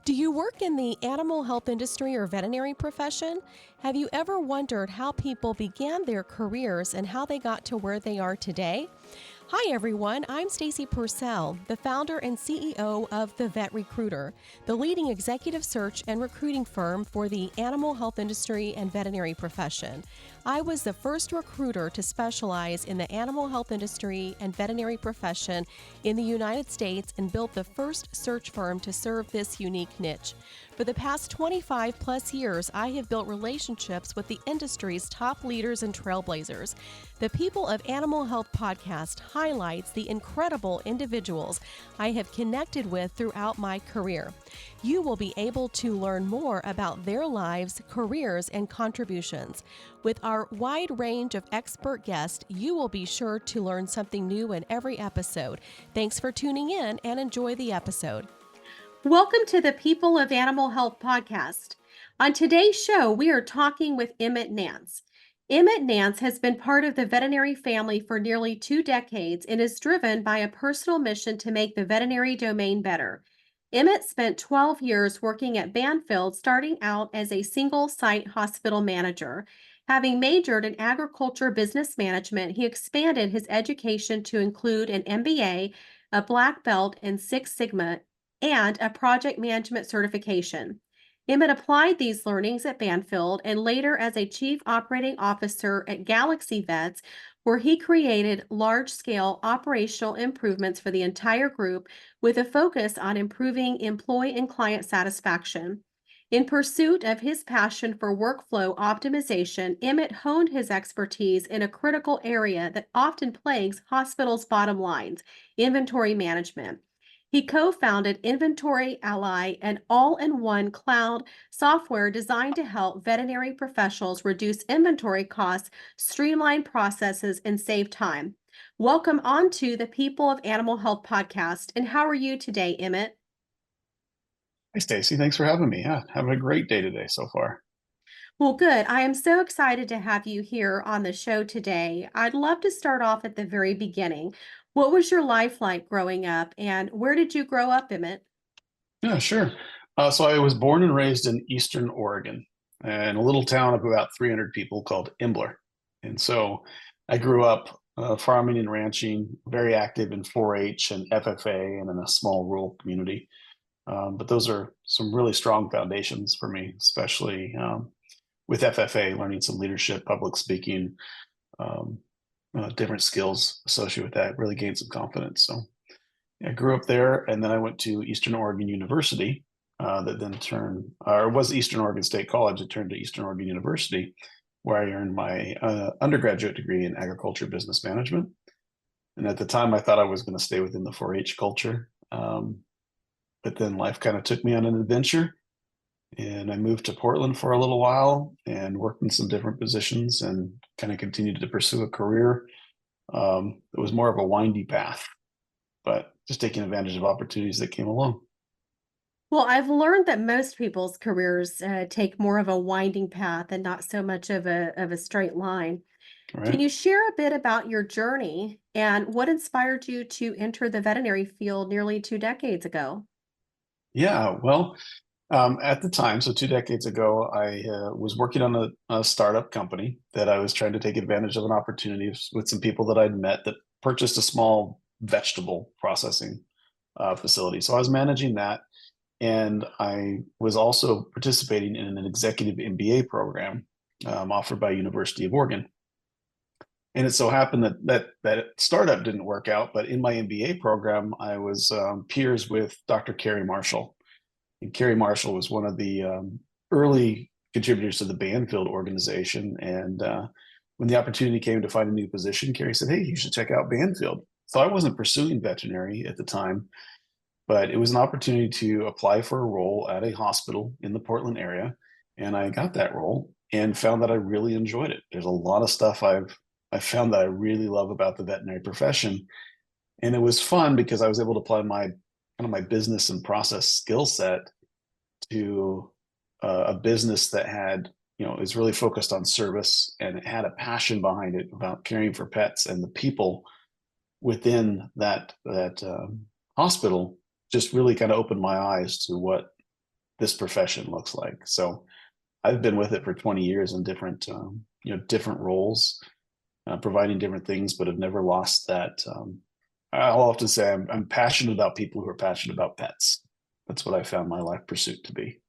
Do you work in the animal health industry or veterinary profession? Have you ever wondered how people began their careers and how they got to where they are today? Hi everyone, I'm Stacy Purcell, the founder and CEO of The Vet Recruiter, the leading executive search and recruiting firm for the animal health industry and veterinary profession. I was the first recruiter to specialize in the animal health industry and veterinary profession in the United States and built the first search firm to serve this unique niche. For the past 25 plus years, I have built relationships with the industry's top leaders and trailblazers. The People of Animal Health podcast highlights the incredible individuals I have connected with throughout my career. You will be able to learn more about their lives, careers, and contributions. With our wide range of expert guests, you will be sure to learn something new in every episode. Thanks for tuning in and enjoy the episode. Welcome to the People of Animal Health podcast. On today's show, we are talking with Emmitt Nantz. Emmitt Nantz has been part of the veterinary family for nearly 2 decades and is driven by a personal mission to make the veterinary domain better. Emmitt spent 12 years working at Banfield, starting out as a single-site hospital manager. Having majored in agriculture business management, he expanded his education to include an MBA, a black belt in Six Sigma, and a project management certification. Emmitt applied these learnings at Banfield and later as a chief operating officer at Galaxy Vets, where he created large-scale operational improvements for the entire group with a focus on improving employee and client satisfaction. In pursuit of his passion for workflow optimization, Emmitt honed his expertise in a critical area that often plagues hospitals' bottom lines: inventory management. He co-founded Inventory Ally, an all-in-one cloud software designed to help veterinary professionals reduce inventory costs, streamline processes, and save time. Welcome on to the People of Animal Health podcast. And how are you today, Emmitt? Hey, Stacy, thanks for having me. Yeah, having a great day today so far. Well, good. I am so excited to have you here on the show today. I'd love to start off at the very beginning. What was your life like growing up, and where did you grow up, Emmitt? Yeah, sure. So I was born and raised in Eastern Oregon, in a little town of about 300 people called Imbler. And so I grew up farming and ranching, very active in 4-H and FFA and in a small rural community. But those are some really strong foundations for me, especially with FFA, learning some leadership, public speaking, um, different skills associated with that, really gained some confidence. So I grew up there, and then I went to Eastern Oregon University. That then turned, or it was Eastern Oregon State College. It turned to Eastern Oregon University, where I earned my undergraduate degree in agriculture business management. And at the time, I thought I was going to stay within the 4-H culture, but then life kind of took me on an adventure, and I moved to Portland for a little while and worked in some different positions and kind of continued to pursue a career. It was more of a windy path, but just taking advantage of opportunities that came along. Well, I've learned that most people's careers take more of a winding path and not so much of a straight line. Can Right. you share a bit about your journey and what inspired you to enter the veterinary field nearly 2 decades ago? Yeah. Well, at the time, so 2 decades ago, I was working on a startup company that I was trying to take advantage of an opportunity with some people that I'd met that purchased a small vegetable processing facility. So I was managing that. And I was also participating in an executive MBA program offered by University of Oregon. And it so happened that startup didn't work out, but in my MBA program, I was peers with Dr. Carrie Marshall. And Carrie Marshall was one of the early contributors to the Banfield organization. And when the opportunity came to find a new position, Carrie said, "Hey, you should check out Banfield." So I wasn't pursuing veterinary at the time, but it was an opportunity to apply for a role at a hospital in the Portland area. And I got that role and found that I really enjoyed it. There's a lot of stuff I found that I really love about the veterinary profession. And it was fun because I was able to apply my kind of my business and process skill set to a business that had, is really focused on service, and it had a passion behind it about caring for pets, and the people within that hospital just really kind of opened my eyes to what this profession looks like. So I've been with it for 20 years in different, different roles, providing different things, but have never lost that. I'll often say I'm passionate about people who are passionate about pets. That's what I found my life pursuit to be.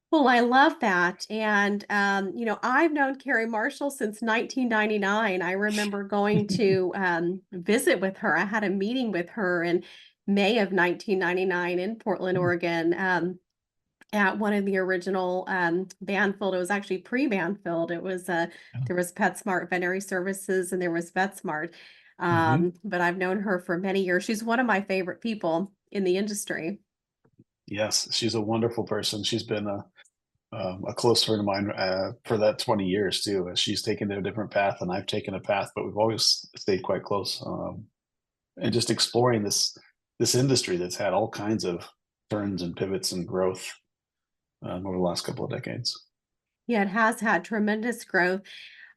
Well, I love that. And, I've known Carrie Marshall since 1999. I remember going to visit with her. I had a meeting with her in May of 1999 in Portland, Oregon, at one of the original Banfield. It was actually pre-Banfield. There was PetSmart Veterinary Services and there was VetSmart. Hmm. But I've known her for many years. She's one of my favorite people in the industry. Yes, she's a wonderful person. She's been a close friend of mine for that 20 years too. She's taken a different path and I've taken a path, but we've always stayed quite close. And just exploring this industry that's had all kinds of turns and pivots and growth over the last couple of decades. Yeah, it has had tremendous growth.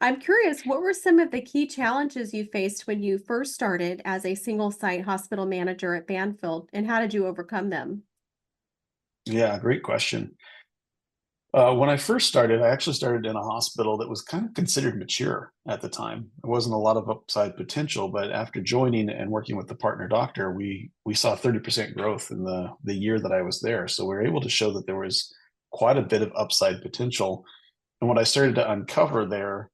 I'm curious, what were some of the key challenges you faced when you first started as a single site hospital manager at Banfield, and how did you overcome them? Yeah, great question. When I first started, I actually started in a hospital that was kind of considered mature at the time. There wasn't a lot of upside potential, but after joining and working with the partner doctor, we saw 30% growth in the year that I was there. So we were able to show that there was quite a bit of upside potential. And what I started to uncover there,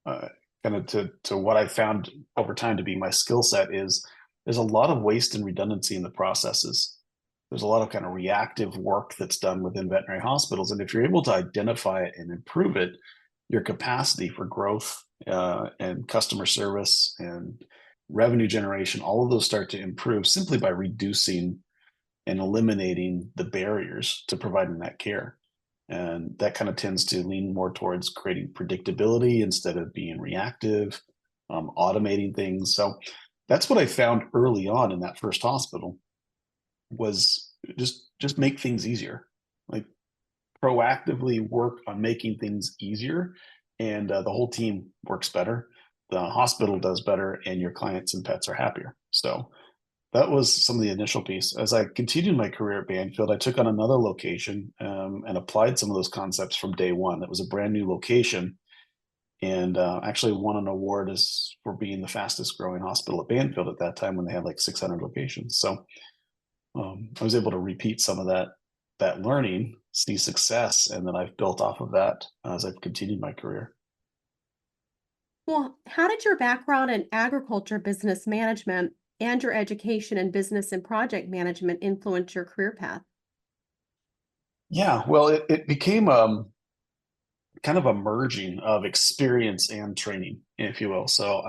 uh, kind of to what I found over time to be my skill set, is there's a lot of waste and redundancy in the processes. There's a lot of kind of reactive work that's done within veterinary hospitals. And if you're able to identify it and improve it, your capacity for growth and customer service and revenue generation, all of those start to improve simply by reducing and eliminating the barriers to providing that care. And that kind of tends to lean more towards creating predictability instead of being reactive, automating things. So that's what I found early on in that first hospital was just make things easier, like proactively work on making things easier, and the whole team works better, the hospital does better, and your clients and pets are happier. So that was some of the initial piece. As I continued my career at Banfield, I took on another location and applied some of those concepts from day one. That was a brand new location, and actually won an award as for being the fastest growing hospital at Banfield at that time when they had like 600 locations. So I was able to repeat some of that learning, see success, and then I've built off of that as I've continued my career. Well, how did your background in agriculture business management and your education in business and project management influence your career path? Yeah, well, it became kind of a merging of experience and training, if you will. So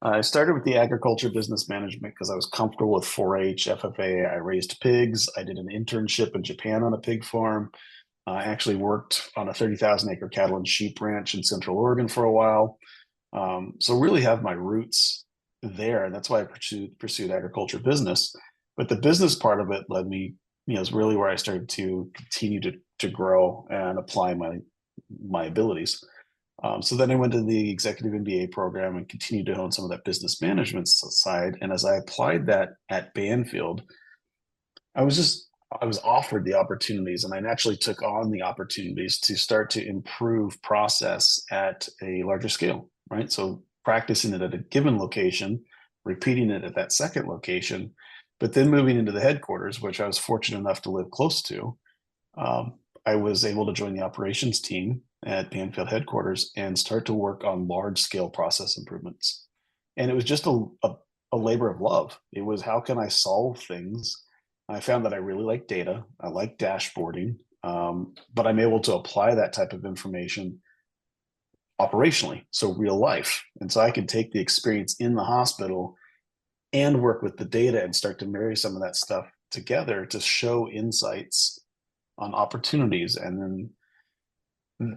I started with the agriculture business management because I was comfortable with 4-H, FFA. I raised pigs. I did an internship in Japan on a pig farm. I actually worked on a 30,000 acre cattle and sheep ranch in Central Oregon for a while. So really have my roots there, and that's why I pursued agriculture business. But the business part of it led me, is really where I started to continue to grow and apply my abilities. So then I went to the executive MBA program and continued to hone some of that business management side. And as I applied that at Banfield, I was offered the opportunities and I naturally took on the opportunities to start to improve process at a larger scale, right? So practicing it at a given location, repeating it at that second location, but then moving into the headquarters, which I was fortunate enough to live close to. um, I was able to join the operations team at Banfield headquarters and start to work on large scale process improvements. And it was just a labor of love. It was how can I solve things? I found that I really like data, I like dashboarding, but I'm able to apply that type of information operationally, so real life. And so I can take the experience in the hospital and work with the data and start to marry some of that stuff together to show insights on opportunities. And then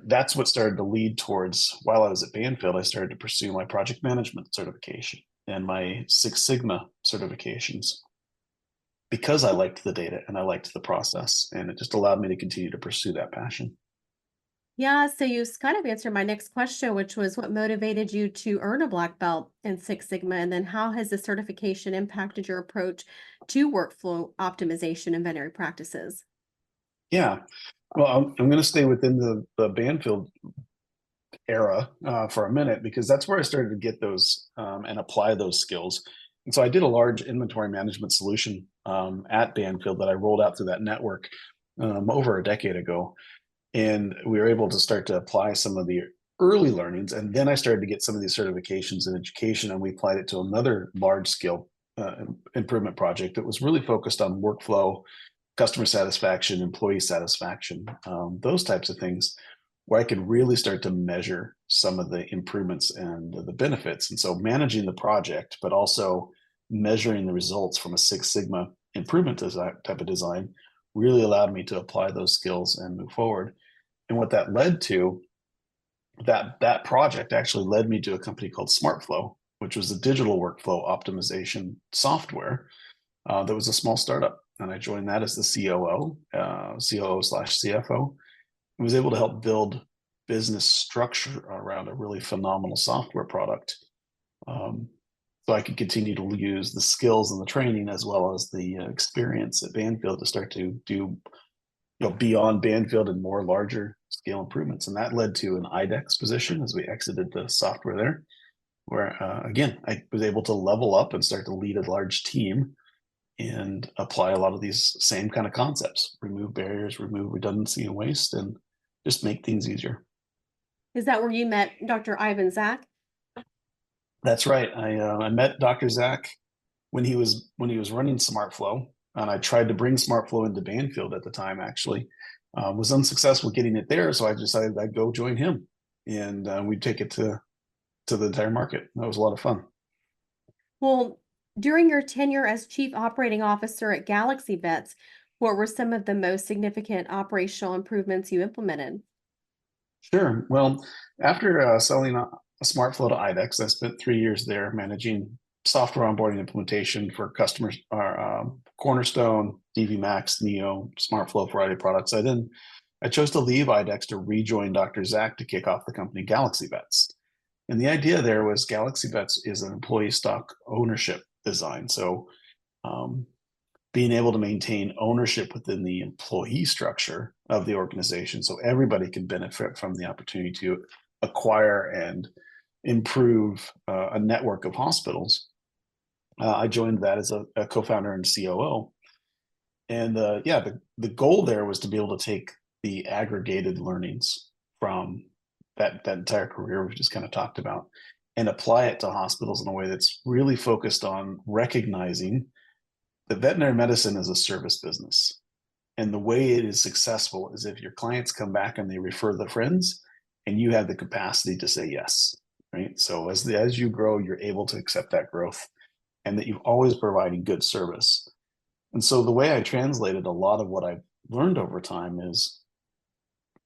that's what started to lead towards, while I was at Banfield, I started to pursue my project management certification and my Six Sigma certifications because I liked the data and I liked the process. And it just allowed me to continue to pursue that passion. Yeah, so kind of answered my next question, which was what motivated you to earn a black belt in Six Sigma, and then how has the certification impacted your approach to workflow optimization and veterinary practices? Yeah. Well, I'm going to stay within the Banfield era for a minute because that's where I started to get those and apply those skills. And so I did a large inventory management solution at Banfield that I rolled out through that network over a decade ago. And we were able to start to apply some of the early learnings. And then I started to get some of these certifications in education, and we applied it to another large scale improvement project that was really focused on workflow, customer satisfaction, employee satisfaction, those types of things, where I could really start to measure some of the improvements and the benefits. And so managing the project, but also measuring the results from a Six Sigma improvement design, type of design really allowed me to apply those skills and move forward. And what that led to, that project actually led me to a company called SmartFlow, which was a digital workflow optimization software that was a small startup. And I joined that as the COO/CFO, and was able to help build business structure around a really phenomenal software product. So I could continue to use the skills and the training as well as the experience at Banfield to start to do beyond Banfield and more larger scale improvements. And that led to an IDEX position as we exited the software there, where again, I was able to level up and start to lead a large team and apply a lot of these same kind of concepts, remove barriers, remove redundancy and waste, and just make things easier. Is that where you met Dr. Ivan Zach? That's right. I met Dr. Zach when he was running SmartFlow, and I tried to bring SmartFlow into Banfield at the time. Actually, was unsuccessful getting it there, so I decided I'd go join him, and we'd take it to the entire market. That was a lot of fun. Well, during your tenure as Chief Operating Officer at Galaxy Vets, what were some of the most significant operational improvements you implemented? Sure. Well, after selling a SmartFlow to IDEX, I spent 3 years there managing software onboarding implementation for customers, our Cornerstone, DV Max, Neo, SmartFlow variety of products. I chose to leave IDEX to rejoin Dr. Zach to kick off the company Galaxy Vets. And the idea there was Galaxy Vets is an employee stock ownership design. So being able to maintain ownership within the employee structure of the organization so everybody can benefit from the opportunity to acquire and improve a network of hospitals. I joined that as a co-founder and COO. And the goal there was to be able to take the aggregated learnings from that entire career we've just kind of talked about and apply it to hospitals in a way that's really focused on recognizing that veterinary medicine is a service business. And the way it is successful is if your clients come back and they refer their friends and you have the capacity to say yes, right? So as you grow, you're able to accept that growth and that you've always providing good service. And so the way I translated a lot of what I've learned over time is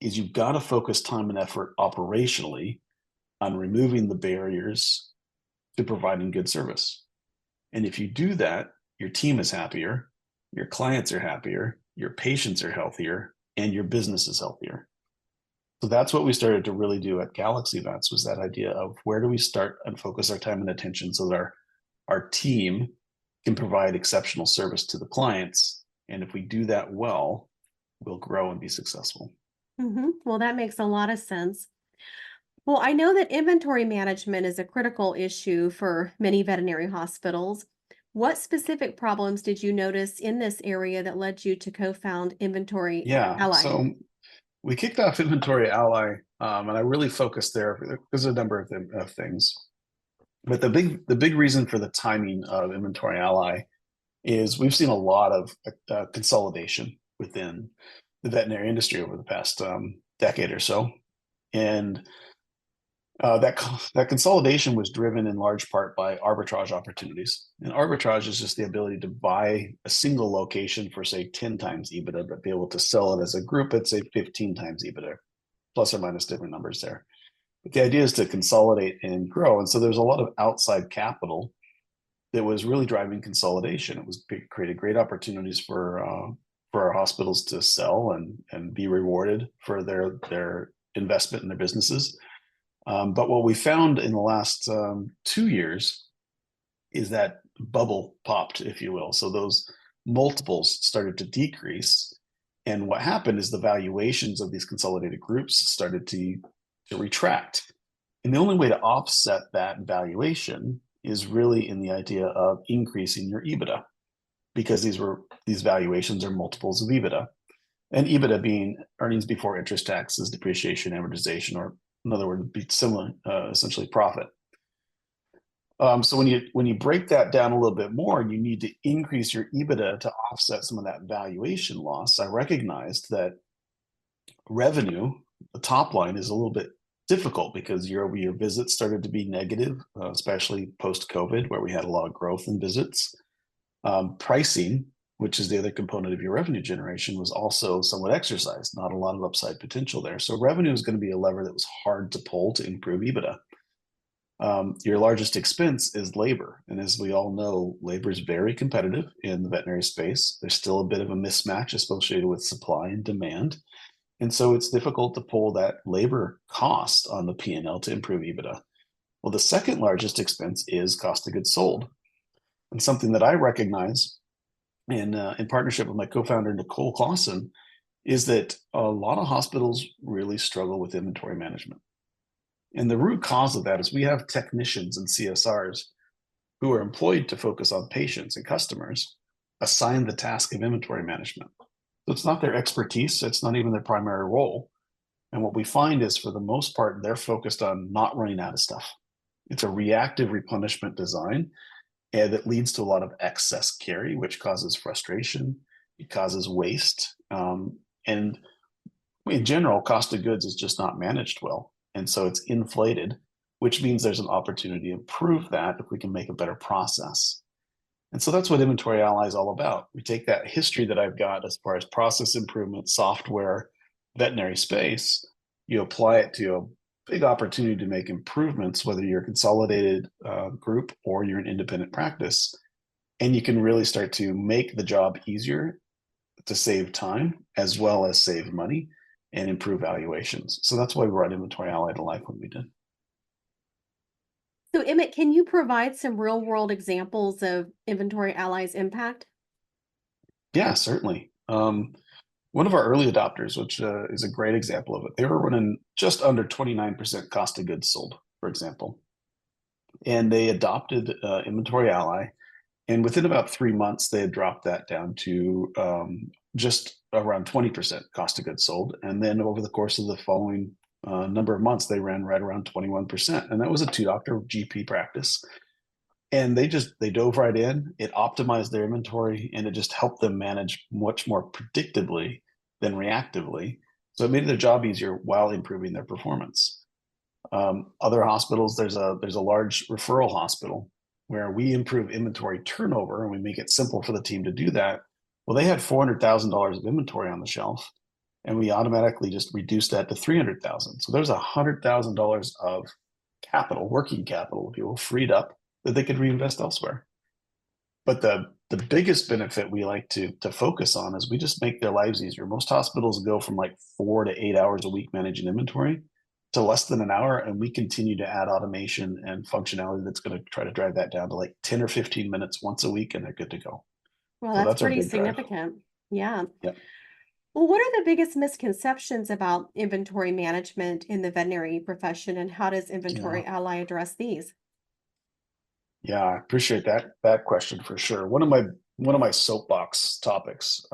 you've got to focus time and effort operationally on removing the barriers to providing good service. And if you do that, your team is happier, your clients are happier, your patients are healthier, and your business is healthier. So that's what we started to really do at Galaxy Vets, was that idea of where do we start and focus our time and attention so that our team can provide exceptional service to the clients. And if we do that well, we'll grow and be successful. Well, that makes a lot of sense. Well, I know that inventory management is a critical issue for many veterinary hospitals. What specific problems did you notice in this area that led you to co-found Inventory Yeah. Ally? So we kicked off Inventory Ally, and I really focused there because of a number of things. But the big reason for the timing of Inventory Ally is we've seen a lot of consolidation within the veterinary industry over the past decade or so, and that consolidation was driven in large part by arbitrage opportunities. And arbitrage is just the ability to buy a single location for, say, 10 times EBITDA, but be able to sell it as a group at, say, 15 times EBITDA, plus or minus different numbers there. But the idea is to consolidate and grow. And so there's a lot of outside capital that was really driving consolidation. It was created great opportunities for our hospitals to sell and be rewarded for their investment in their businesses. But what we found in the last 2 years is that bubble popped, if you will. So those multiples started to decrease. And what happened is the valuations of these consolidated groups started to retract. And the only way to offset that valuation is really in the idea of increasing your EBITDA, because these valuations are multiples of EBITDA. And EBITDA being earnings before interest, taxes, depreciation, amortization, or in other words, be similar, essentially profit. So when you break that down a little bit more, you need to increase your EBITDA to offset some of that valuation loss. I recognized that revenue, the top line, is a little bit difficult because year-over-year visits started to be negative, especially post-COVID, where we had a lot of growth in visits. Pricing, which is the other component of your revenue generation, was also somewhat exercised, not a lot of upside potential there. So revenue is going to be a lever that was hard to pull to improve EBITDA. Your largest expense is labor. And as we all know, labor is very competitive in the veterinary space. There's still a bit of a mismatch associated with supply and demand. And so it's difficult to pull that labor cost on the P&L to improve EBITDA. Well, the second largest expense is cost of goods sold. And something that I recognize in partnership with my co-founder, Nicole Clausen, is that a lot of hospitals really struggle with inventory management. And the root cause of that is we have technicians and CSRs who are employed to focus on patients and customers, assigned the task of inventory management. So it's not their expertise, it's not even their primary role. And what we find is, for the most part, they're focused on not running out of stuff. It's a reactive replenishment design, and that leads to a lot of excess carry, which causes frustration, it causes waste. And in general, cost of goods is just not managed well. And so it's inflated, which means there's an opportunity to improve that if we can make a better process. And so that's what Inventory Ally is all about. We take that history that I've got as far as process improvement, software, veterinary space, you apply it to a big opportunity to make improvements, whether you're a consolidated group or you're an independent practice. And you can really start to make the job easier to save time as well as save money and improve valuations. So that's why we brought Inventory Ally to life when we did. So, Emmett, can you provide some real world examples of Inventory Ally's impact? Yeah, certainly. One of our early adopters, which is a great example of it, they were running just under 29% cost of goods sold, for example. And they adopted Inventory Ally. And within about 3 months, they had dropped that down to just around 20% cost of goods sold. And then over the course of the following number of months, they ran right around 21%. And that was a 2-doctor GP practice. And they dove right in, it optimized their inventory, and it just helped them manage much more predictably than reactively. So it made their job easier while improving their performance. Other hospitals, there's a large referral hospital where we improve inventory turnover and we make it simple for the team to do that. Well, they had $400,000 of inventory on the shelf, and we automatically just reduced that to $300,000. So there's $100,000 of capital, working capital, if you will, freed up that they could reinvest elsewhere. But the biggest benefit we like to focus on is we just make their lives easier. Most hospitals go from like 4 to 8 hours a week managing inventory to less than an hour, and we continue to add automation and functionality that's going to try to drive that down to like 10 or 15 minutes once a week, and they're good to go. Well, So that's that's our pretty big drive. significant. Yeah. Yep. Well, what are the biggest misconceptions about inventory management in the veterinary profession, and how does Inventory Yeah. Ally address these? Yeah, I appreciate that question for sure. One of my soapbox topics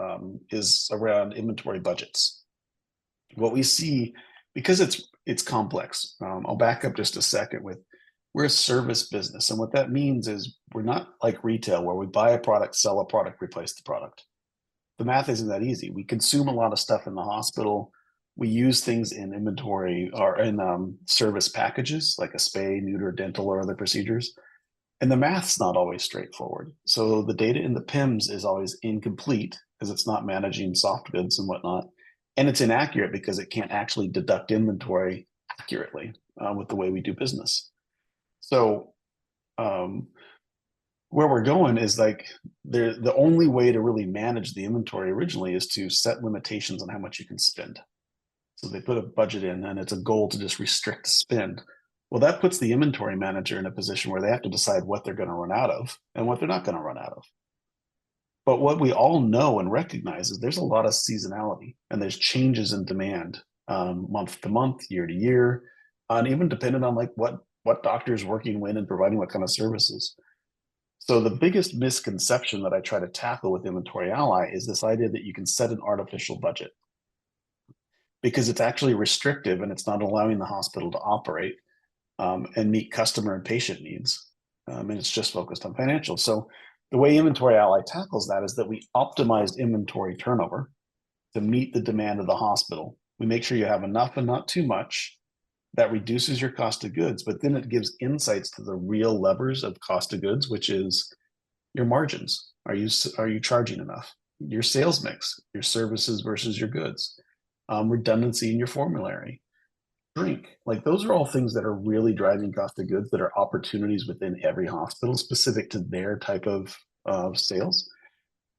is around inventory budgets. What we see, because it's complex. I'll back up just a second with, we're a service business, and what that means is we're not like retail where we buy a product, sell a product, replace the product. The math isn't that easy. We consume a lot of stuff in the hospital. We use things in inventory or in service packages like a spay, neuter, dental, or other procedures. And the math's not always straightforward. So the data in the PIMS is always incomplete because it's not managing soft goods and whatnot. And it's inaccurate because it can't actually deduct inventory accurately with the way we do business. So where we're going is like the only way to really manage the inventory originally is to set limitations on how much you can spend. So they put a budget in, and it's a goal to just restrict spend. Well, that puts the inventory manager in a position where they have to decide what they're going to run out of and what they're not going to run out of. But what we all know and recognize is there's a lot of seasonality and there's changes in demand month to month, year to year, and even depending on like what doctor's working when and providing what kind of services. So the biggest misconception that I try to tackle with Inventory Ally is this idea that you can set an artificial budget because it's actually restrictive and it's not allowing the hospital to operate and meet customer and patient needs. And it's just focused on financials. So the way Inventory Ally tackles that is that we optimized inventory turnover to meet the demand of the hospital. We make sure you have enough and not too much. That reduces your cost of goods, but then it gives insights to the real levers of cost of goods, which is your margins. Are you charging enough? Your sales mix, your services versus your goods, redundancy in your formulary, shrink. Like those are all things that are really driving cost of goods that are opportunities within every hospital specific to their type of sales.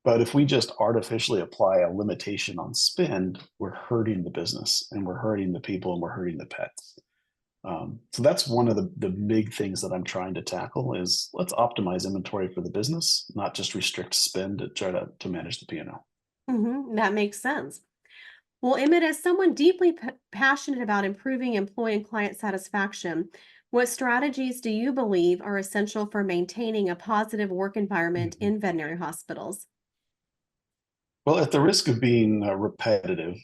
But if we just artificially apply a limitation on spend, we're hurting the business and we're hurting the people and we're hurting the pets. So that's one of the big things that I'm trying to tackle is let's optimize inventory for the business, not just restrict spend to try to manage the P&L. That makes sense. Well, Emmett, as someone deeply passionate about improving employee and client satisfaction, what strategies do you believe are essential for maintaining a positive work environment Mhm. in veterinary hospitals? Well, at the risk of being repetitive,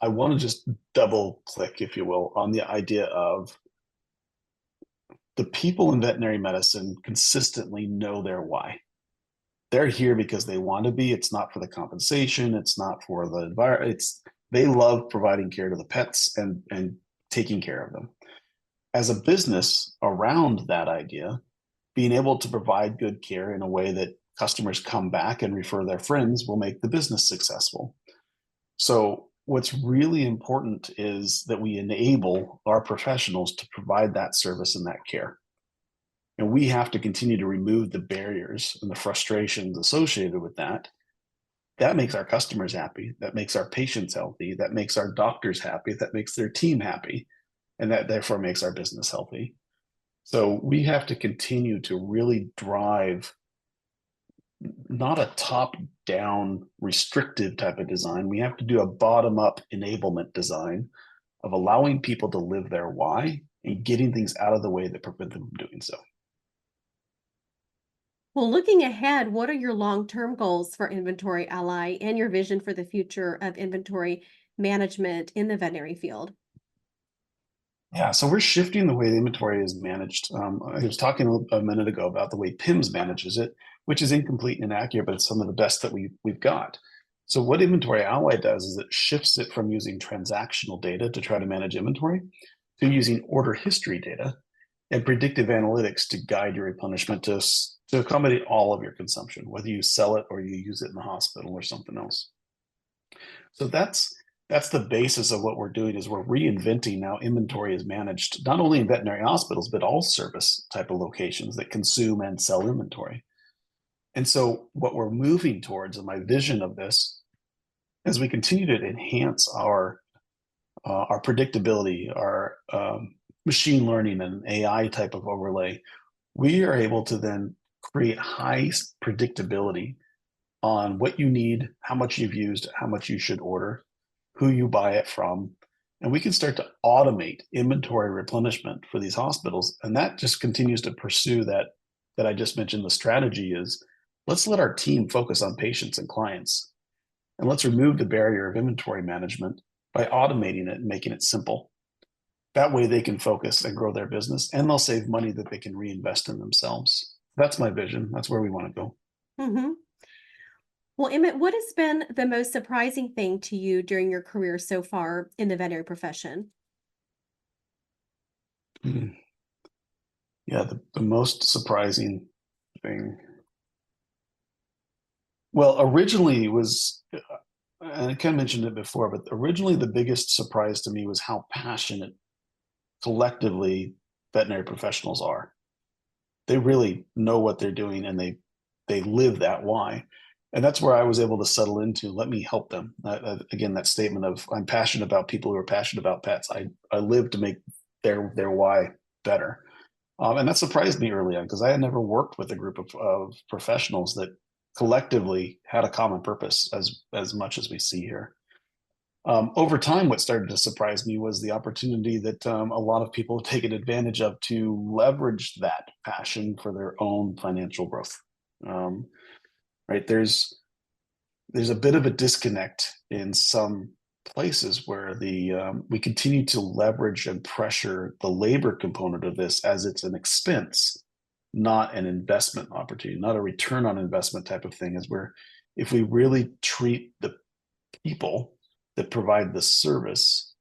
I want to just double click, if you will, on the idea of the people in veterinary medicine consistently know their why. They're here because they want to be. It's not for the compensation. It's not for the environment. They love providing care to the pets and taking care of them. As a business around that idea, being able to provide good care in a way that customers come back and refer their friends will make the business successful. So what's really important is that we enable our professionals to provide that service and that care. And we have to continue to remove the barriers and the frustrations associated with that. That makes our customers happy. That makes our patients healthy. That makes our doctors happy. That makes their team happy. And that therefore makes our business healthy. So we have to continue to really drive not a top down restrictive type of design. We have to do a bottom up enablement design of allowing people to live their why and getting things out of the way that prevent them from doing so. Well, looking ahead, what are your long-term goals for Inventory Ally and your vision for the future of inventory management in the veterinary field? Yeah, so we're shifting the way the inventory is managed. I was talking a minute ago about the way PIMS manages it, which is incomplete and inaccurate, but it's some of the best that we've got. So what Inventory Ally does is it shifts it from using transactional data to try to manage inventory to using order history data and predictive analytics to guide your replenishment to accommodate all of your consumption, whether you sell it or you use it in the hospital or something else. So that's the basis of what we're doing is we're reinventing how inventory is managed, not only in veterinary hospitals, but all service type of locations that consume and sell inventory. And so what we're moving towards, and my vision of this, as we continue to enhance our predictability, our machine learning and AI type of overlay, we are able to then create high predictability on what you need, how much you've used, how much you should order, who you buy it from. And we can start to automate inventory replenishment for these hospitals. And that just continues to pursue that I just mentioned. The strategy is let's let our team focus on patients and clients. And let's remove the barrier of inventory management by automating it and making it simple. That way they can focus and grow their business and they'll save money that they can reinvest in themselves. That's my vision. That's where we want to go. hmm Well, Emmett, what has been the most surprising thing to you during your career so far in the veterinary profession? Mm. Yeah, the most surprising thing. Well, originally was, and I kind of mentioned it before, but originally the biggest surprise to me was how passionate collectively veterinary professionals are. They really know what they're doing and they live that why. And that's where I was able to settle into, let me help them. Again, that statement of I'm passionate about people who are passionate about pets. I live to make their why better. And that surprised me early on because I had never worked with a group of professionals that collectively had a common purpose as much as we see here. Over time, what started to surprise me was the opportunity that a lot of people have taken advantage of to leverage that passion for their own financial growth. Right? There's a bit of a disconnect in some places where we continue to leverage and pressure the labor component of this as it's an expense, not an investment opportunity, not a return on investment type of thing. Is where if we really treat the people that provide the service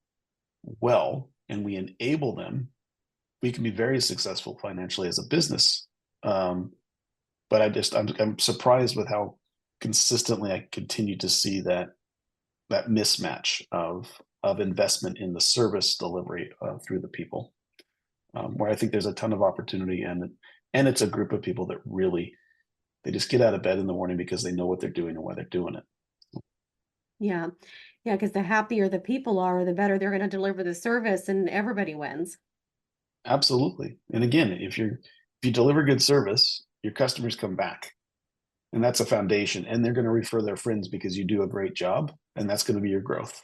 well and we enable them, we can be very successful financially as a business. But I'm surprised with how consistently I continue to see that mismatch of investment in the service delivery through the people, where I think there's a ton of opportunity, and it's a group of people that really, they just get out of bed in the morning because they know what they're doing and why they're doing it. Yeah. Yeah, because the happier the people are, the better they're going to deliver the service and everybody wins. Absolutely. And again, if you deliver good service, your customers come back. And that's a foundation. And they're going to refer their friends because you do a great job. And that's going to be your growth.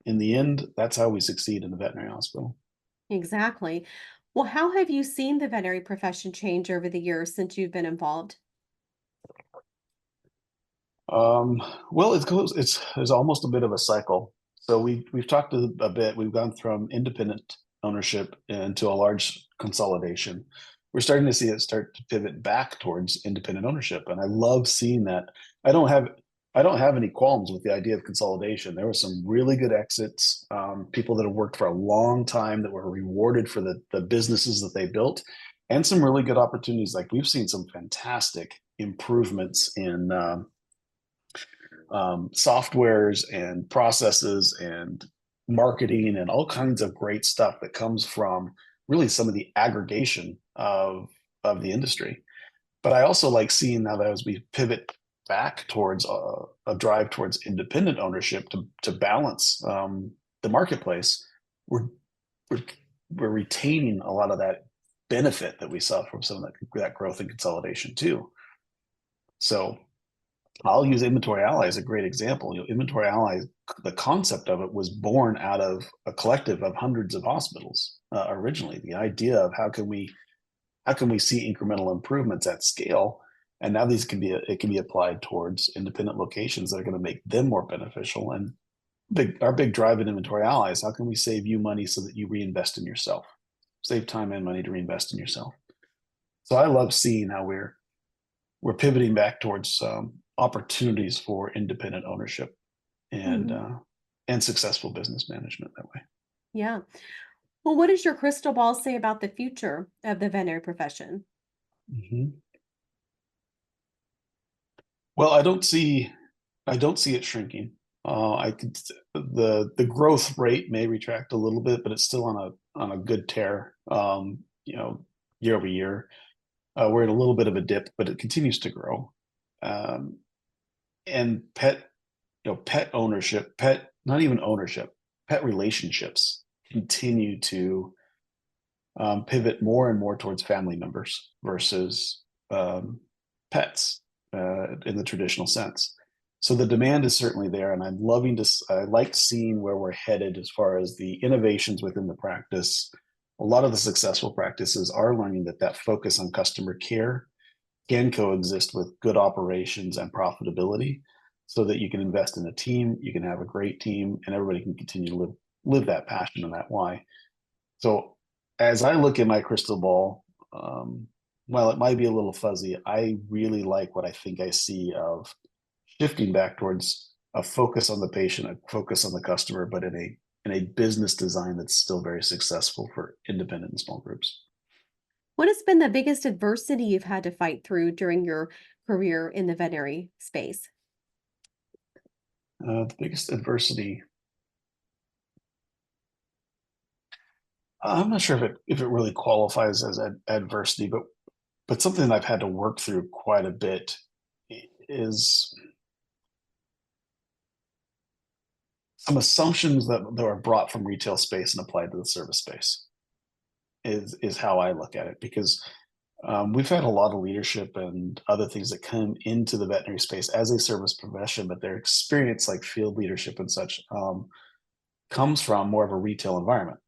In the end, that's how we succeed in the veterinary hospital. Exactly. Well, how have you seen the veterinary profession change over the years since you've been involved? Well, it's almost a bit of a cycle. So we've talked a bit. We've gone from independent ownership into a large consolidation. We're starting to see it start to pivot back towards independent ownership, and I love seeing that. I don't have I don't have any qualms with the idea of consolidation. There were some really good exits, people that have worked for a long time that were rewarded for the businesses that they built, and some really good opportunities. Like we've seen some fantastic improvements in softwares and processes and marketing and all kinds of great stuff that comes from really some of the aggregation of the industry. But I also like seeing now that as we pivot back towards a drive towards independent ownership to balance the marketplace, we're, we're we're retaining a lot of that benefit that we saw from some of that growth and consolidation too. So I'll use Inventory Ally as a great example. Inventory Ally, the concept of it was born out of a collective of hundreds of hospitals originally. The idea of how can we see incremental improvements at scale, and now it can be applied towards independent locations that are going to make them more beneficial. And our big drive in Inventory Ally is how can we save you money so that you reinvest in yourself, save time and money to reinvest in yourself. So I love seeing how we're pivoting back towards opportunities for independent ownership and Mhm. successful business management that way. Yeah. Well, what does your crystal ball say about the future of the veterinary profession? Mhm. Well, I don't see it shrinking. I could the growth rate may retract a little bit, but it's still on a good tear. Year over year, we're in a little bit of a dip, but it continues to grow. Um, and pet ownership, not even ownership, pet relationships continue to pivot more and more towards family members versus um, pets in the traditional sense. So the demand is certainly there, and I like seeing where we're headed as far as the innovations within the practice. A lot of the successful practices are learning that focus on customer care can coexist with good operations and profitability, so that you can invest in a team, you can have a great team, and everybody can continue to live that passion and that why. So as I look at my crystal ball, while it might be a little fuzzy, I really like what I think I see of shifting back towards a focus on the patient, a focus on the customer, but in a business design that's still very successful for independent and small groups. What has been the biggest adversity you've had to fight through during your career in the veterinary space? The biggest adversity, I'm not sure if it really qualifies as adversity, but something I've had to work through quite a bit is some assumptions that are brought from retail space and applied to the service space is how I look at it. Because We've had a lot of leadership and other things that come into the veterinary space as a service profession, but their experience, like field leadership and such, comes from more of a retail environment,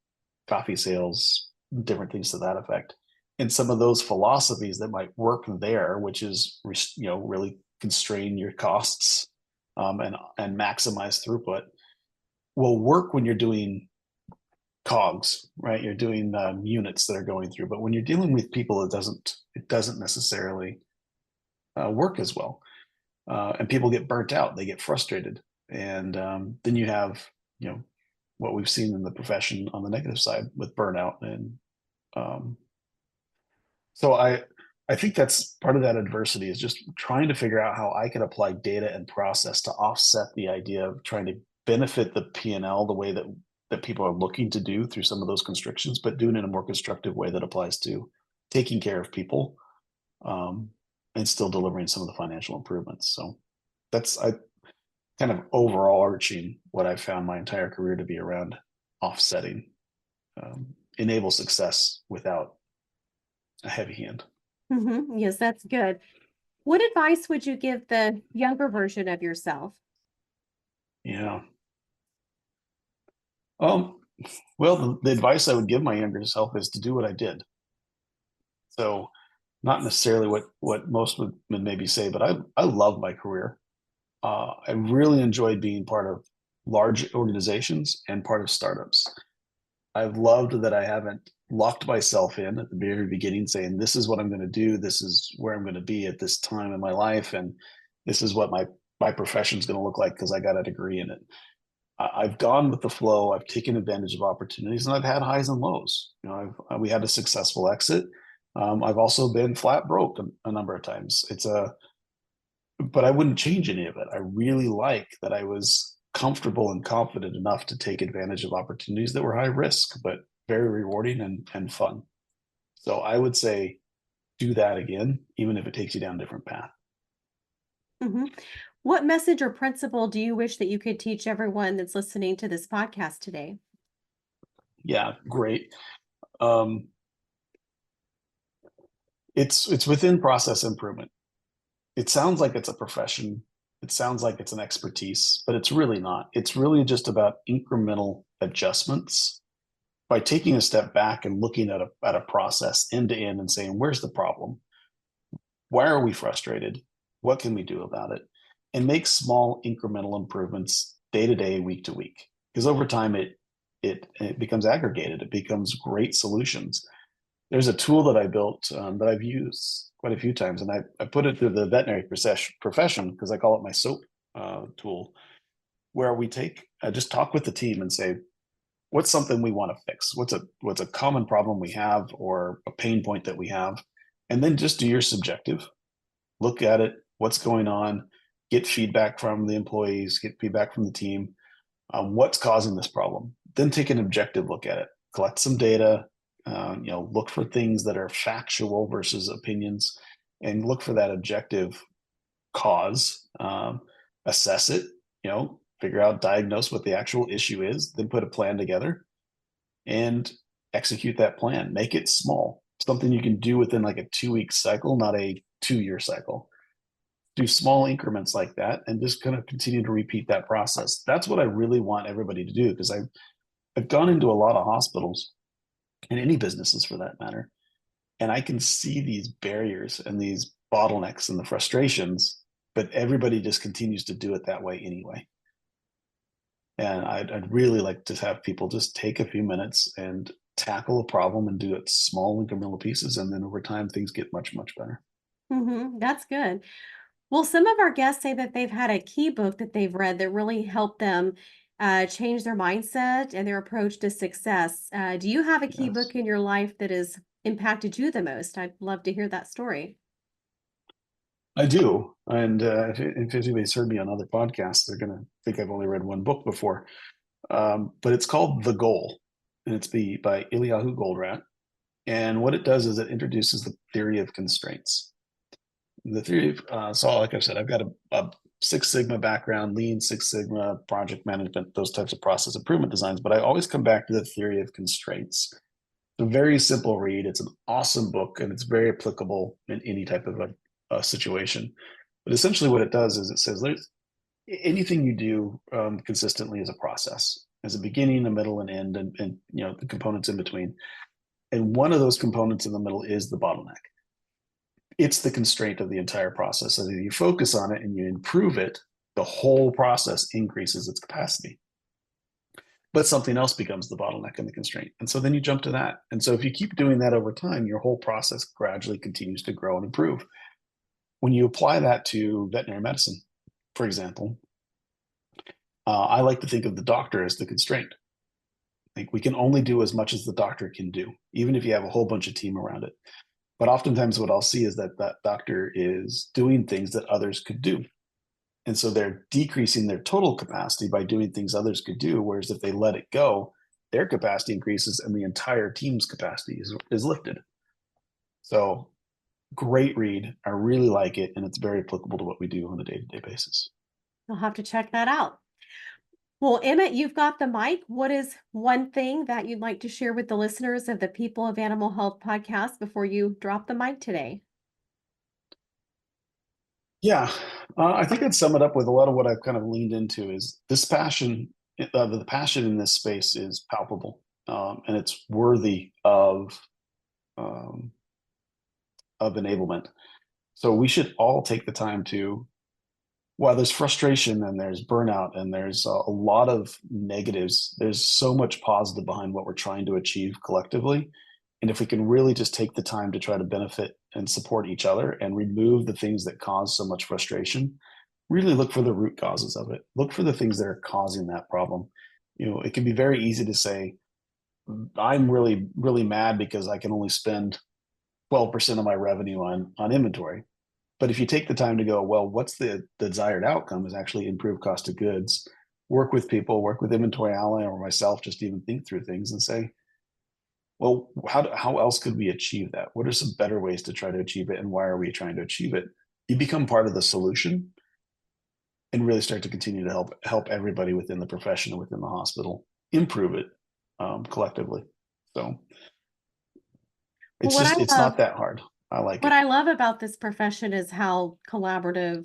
coffee sales, different things to that effect. And some of those philosophies that might work there, which is, really constrain your costs, and maximize throughput, will work when you're doing cogs, right? You're doing units that are going through, but when you're dealing with people, it doesn't necessarily work as well, and people get burnt out, they get frustrated, and then you have, what we've seen in the profession on the negative side with burnout, and um, so I think that's part of that adversity, is just trying to figure out how I could apply data and process to offset the idea of trying to benefit the P&L the way that people are looking to do through some of those constrictions, but doing it in a more constructive way that applies to taking care of people, um, and still delivering some of the financial improvements. So that's kind of overall arching what I've found my entire career to be around offsetting, enable success without a heavy hand. Yes, that's good. What advice would you give the younger version of yourself? Yeah. Um, well, the advice I would give my younger self is to do what I did. So not necessarily what most would maybe say, but I love my career. I really enjoyed being part of large organizations and part of startups. I've loved that I haven't locked myself in at the very beginning, saying this is what I'm going to do, this is where I'm going to be at this time in my life, and this is what my profession is going to look like because I got a degree in it. I've gone with the flow. I've taken advantage of opportunities, and I've had highs and lows. We had a successful exit. I've also been flat broke a number of times. But I wouldn't change any of it. I really like that I was comfortable and confident enough to take advantage of opportunities that were high risk, but very rewarding and fun. So I would say do that again, even if it takes you down a different path. hmm What message or principle do you wish that you could teach everyone that's listening to this podcast today? Yeah, great. Um, it's within process improvement. It sounds like it's a profession. It sounds like it's an expertise, but it's really not. It's really just about incremental adjustments by taking a step back and looking at a process end to end and saying, where's the problem? Why are we frustrated? What can we do about it? And make small incremental improvements day to day, week to week. Because over time it becomes aggregated. It becomes great solutions. There's a tool that I built, that I've used quite a few times, and I put it through the veterinary profession because I call it my SOAP tool, where we just talk with the team and say, what's something we want to fix? What's a common problem we have or a pain point that we have? And then just do your subjective, look at it, what's going on, get feedback from the employees, get feedback from the team, what's causing this problem. Then take an objective look at it, collect some data, look for things that are factual versus opinions, and look for that objective cause, assess it, figure out, diagnose what the actual issue is, then put a plan together and execute that plan. Make it small, something you can do within like a 2-week cycle, not a 2-year cycle. Do small increments like that and just kind of continue to repeat that process. That's what I really want everybody to do, because I've gone into a lot of hospitals and any businesses for that matter, and I can see these barriers and these bottlenecks and the frustrations, but everybody just continues to do it that way anyway. And I'd really like to have people just take a few minutes and tackle a problem and do it small incremental pieces, and then over time things get much, much better. That's good. Well, some of our guests say that they've had a key book that they've read that really helped them change their mindset and their approach to success. Do you have a key Yes, book in your life that has impacted you the most? I'd love to hear that story. I do. And if anybody's heard me on other podcasts, they're going to think I've only read one book before. But it's called The Goal, and it's by Eliyahu Goldratt. And what it does is it introduces the theory of constraints. The theory of, so like I said, I've got a Six Sigma background, Lean Six Sigma, project management, those types of process improvement designs, but I always come back to the theory of constraints. a very simple read. It's an awesome book, and it's very applicable in any type of a situation. But essentially what it does is it says there's anything you do consistently is a process. There's a beginning, a middle, and end, and the components in between. And one of those components in the middle is the bottleneck. It's the constraint of the entire process. So if you focus on it and you improve it, the whole process increases its capacity. But something else becomes the bottleneck and the constraint. And so then you jump to that. And so if you keep doing that over time, your whole process gradually continues to grow and improve. When you apply that to veterinary medicine, for example, I like to think of the doctor as the constraint. Like, we can only do as much as the doctor can do, even if you have a whole bunch of team around it. But oftentimes what I'll see is that that doctor is doing things that others could do. And so they're decreasing their total capacity by doing things others could do. Whereas if they let it go, their capacity increases and the entire team's capacity is lifted. So great read. I really like it. And it's very applicable to what we do on a day-to-day basis. I'll have to check that out. Well, Emmett, you've got the mic. What is one thing that you'd like to share with the listeners of the People of Animal Health podcast before you drop the mic today? Yeah, I think I'd sum it up with a lot of what I've kind of leaned into is this passion. The passion in this space is palpable, and it's worthy of enablement. So we should all take the time to, while there's frustration and there's burnout and there's a lot of negatives, there's so much positive behind what we're trying to achieve collectively. And if we can really just take the time to try to benefit and support each other and remove the things that cause so much frustration, really look for the root causes of it. Look for the things that are causing that problem. It can be very easy to say, I'm really, really mad because I can only spend 12% of my revenue on inventory. But if you take the time to go, well, what's the desired outcome is actually improve cost of goods, work with people, work with Inventory Ally or myself, just even think through things and say, well, how else could we achieve that? What are some better ways to try to achieve it? And why are we trying to achieve it? You become part of the solution and really start to continue to help everybody within the profession and within the hospital improve it collectively. So it's not that hard. I like it. What I love about this profession is how collaborative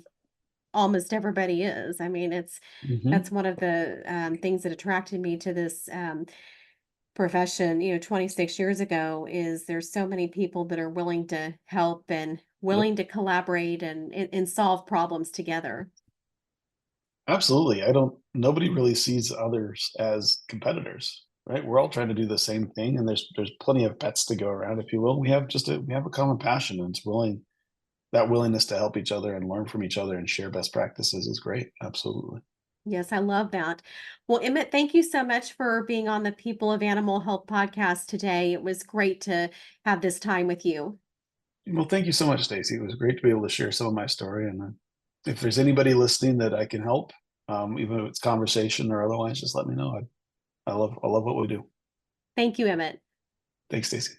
almost everybody is. I mean, that's one of the things that attracted me to this profession, 26 years ago, is there's so many people that are willing to help and willing to collaborate and solve problems together. Absolutely. Nobody really sees others as competitors, right? We're all trying to do the same thing, and there's plenty of pets to go around, if you will. We have a common passion, and that willingness to help each other and learn from each other and share best practices is great. Absolutely. Yes, I love that. Well, Emmett, thank you so much for being on the People of Animal Health podcast today. It was great to have this time with you. Well, thank you so much, Stacy. It was great to be able to share some of my story. And if there's anybody listening that I can help, even if it's conversation or otherwise, just let me know. I love what we do. Thank you, Emmett. Thanks, Stacy.